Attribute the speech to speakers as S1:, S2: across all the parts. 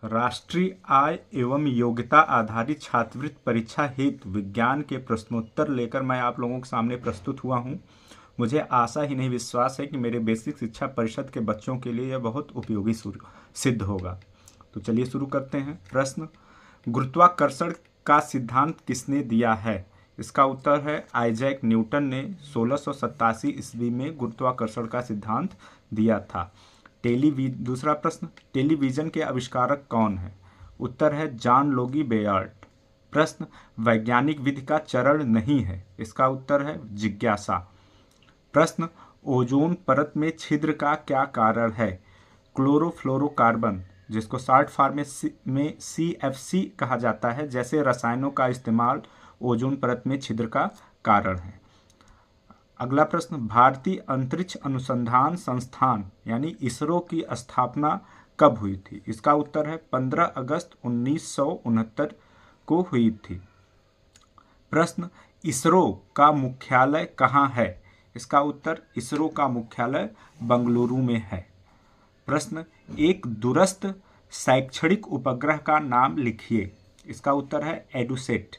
S1: राष्ट्रीय आय एवं योग्यता आधारित छात्रवृत्ति परीक्षा हेतु विज्ञान के प्रश्नोत्तर लेकर मैं आप लोगों के सामने प्रस्तुत हुआ हूं। मुझे आशा ही नहीं विश्वास है कि मेरे बेसिक शिक्षा परिषद के बच्चों के लिए यह बहुत उपयोगी सिद्ध होगा। तो चलिए शुरू करते हैं। प्रश्न, गुरुत्वाकर्षण का सिद्धांत किसने दिया है? इसका उत्तर है आइजैक न्यूटन ने 1687 ईस्वी में गुरुत्वाकर्षण का सिद्धांत दिया था। दूसरा प्रश्न, टेलीविजन के आविष्कारक कौन है? उत्तर है जॉन लोगी बेयर्ट। प्रश्न, वैज्ञानिक विधि का चरण नहीं है। इसका उत्तर है जिज्ञासा। प्रश्न, ओजोन परत में छिद्र का क्या कारण है? क्लोरोफ्लोरोकार्बन, जिसको शॉर्ट फॉर्म में CFC कहा जाता है, जैसे रसायनों का इस्तेमाल ओजोन परत में छिद्र का कारण है। अगला प्रश्न, भारतीय अंतरिक्ष अनुसंधान संस्थान यानी इसरो की स्थापना कब हुई थी? इसका उत्तर है 15 अगस्त 1969 को हुई थी। प्रश्न, इसरो का मुख्यालय कहाँ है? इसका उत्तर इसरो का मुख्यालय बंगलुरु में है। प्रश्न, एक दूरस्थ शैक्षणिक उपग्रह का नाम लिखिए। इसका उत्तर है एडुसेट।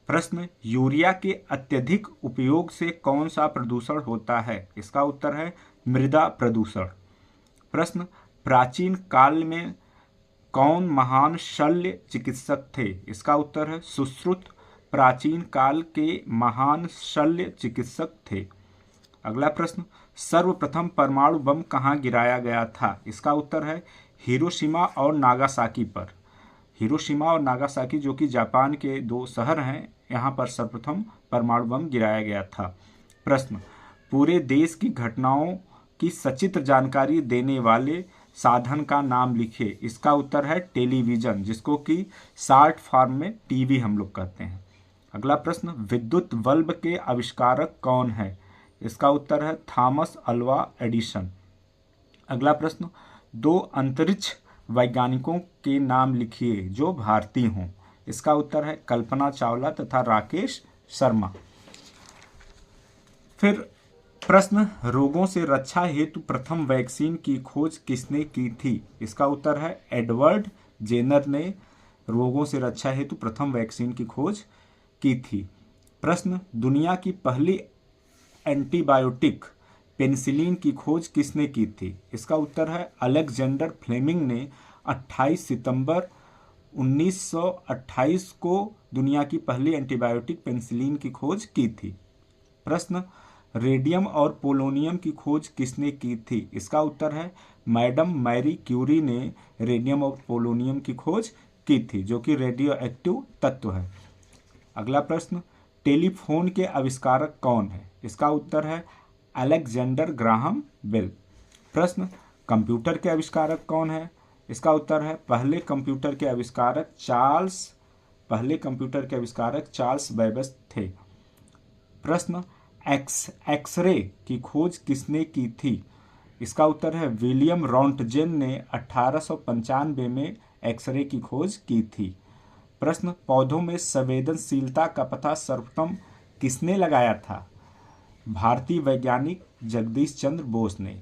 S1: प्रश्न, यूरिया के अत्यधिक उपयोग से कौन सा प्रदूषण होता है? इसका उत्तर है मृदा प्रदूषण। प्रश्न, प्राचीन काल में कौन महान शल्य चिकित्सक थे? इसका उत्तर है सुश्रुत प्राचीन काल के महान शल्य चिकित्सक थे। अगला प्रश्न, सर्वप्रथम परमाणु बम कहाँ गिराया गया था? इसका उत्तर है हिरोशिमा और नागासाकी पर। हिरोशिमा और नागासाकी जो कि जापान के दो शहर हैं, यहाँ पर सर्वप्रथम परमाणु बम गिराया गया था। प्रश्न, पूरे देश की घटनाओं की सचित्र जानकारी देने वाले साधन का नाम लिखिए। इसका उत्तर है टेलीविजन, जिसको कि शॉर्ट फॉर्म में टीवी हम लोग कहते हैं। अगला प्रश्न, विद्युत बल्ब के आविष्कारक कौन है? इसका उत्तर है थॉमस अल्वा एडिसन। अगला प्रश्न, दो अंतरिक्ष वैज्ञानिकों के नाम लिखिए जो भारतीय हों। इसका उत्तर है कल्पना चावला तथा राकेश शर्मा। फिर प्रश्न, रोगों से रक्षा हेतु प्रथम वैक्सीन की खोज किसने की थी? इसका उत्तर है एडवर्ड जेनर ने रोगों से रक्षा हेतु प्रथम वैक्सीन की खोज की थी। प्रश्न, दुनिया की पहली एंटीबायोटिक पेनिसिलिन की खोज किसने की थी? इसका उत्तर है अलेक्जेंडर फ्लेमिंग ने 28 सितंबर 1928 को दुनिया की पहली एंटीबायोटिक पेनिसिलिन की खोज की थी। प्रश्न, रेडियम और पोलोनियम की खोज किसने की थी? इसका उत्तर है मैडम मैरी क्यूरी ने रेडियम और पोलोनियम की खोज की थी, जो कि रेडियो एक्टिव तत्व है। अगला प्रश्न, टेलीफोन के आविष्कारक कौन है? इसका उत्तर है अलेक्जेंडर ग्राहम बेल। प्रश्न, कंप्यूटर के आविष्कारक कौन है? इसका उत्तर है पहले कंप्यूटर के आविष्कारक चार्ल्स बेबेज थे। प्रश्न, एक्सरे की खोज किसने की थी? इसका उत्तर है विलियम रॉन्टजेन ने 1895 में एक्सरे की खोज की थी। प्रश्न, पौधों में संवेदनशीलता का पता सर्वप्रथम किसने लगाया था? भारतीय वैज्ञानिक जगदीश चंद्र बोस ने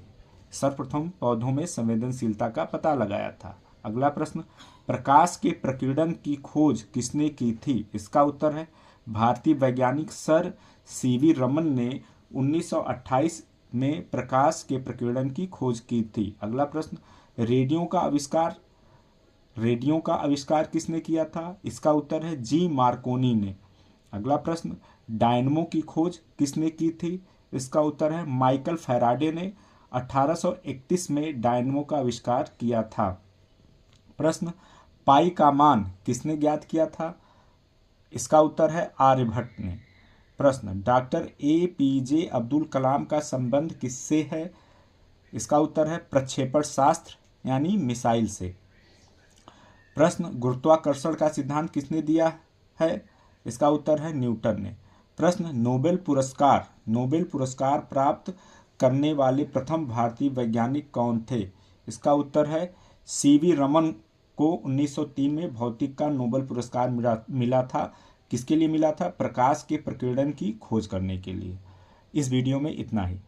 S1: सर्वप्रथम पौधों में संवेदनशीलता का पता लगाया था। अगला प्रश्न, प्रकाश के प्रकीर्णन की खोज किसने की थी? इसका उत्तर है भारतीय वैज्ञानिक सर CV रमन ने 1928 में प्रकाश के प्रकीर्णन की खोज की थी। अगला प्रश्न, रेडियो का आविष्कार किसने किया था? इसका उत्तर है G मार्कोनी ने। अगला प्रश्न, डायनमो की खोज किसने की थी? इसका उत्तर है माइकल फैराडे ने 1831 में डायनमो का आविष्कार किया था। प्रश्न, पाई का मान किसने ज्ञात किया था? इसका उत्तर है आर्यभट्ट ने। प्रश्न, डॉक्टर APJ अब्दुल कलाम का संबंध किससे है? इसका उत्तर है प्रक्षेपण शास्त्र यानी मिसाइल से। प्रश्न, गुरुत्वाकर्षण का सिद्धांत किसने दिया है? इसका उत्तर है न्यूटन ने। प्रश्न, नोबेल पुरस्कार प्राप्त करने वाले प्रथम भारतीय वैज्ञानिक कौन थे? इसका उत्तर है CV रमन को 1903 में भौतिक का नोबेल पुरस्कार मिला था। किसके लिए मिला था? प्रकाश के प्रकीर्णन की खोज करने के लिए। इस वीडियो में इतना ही।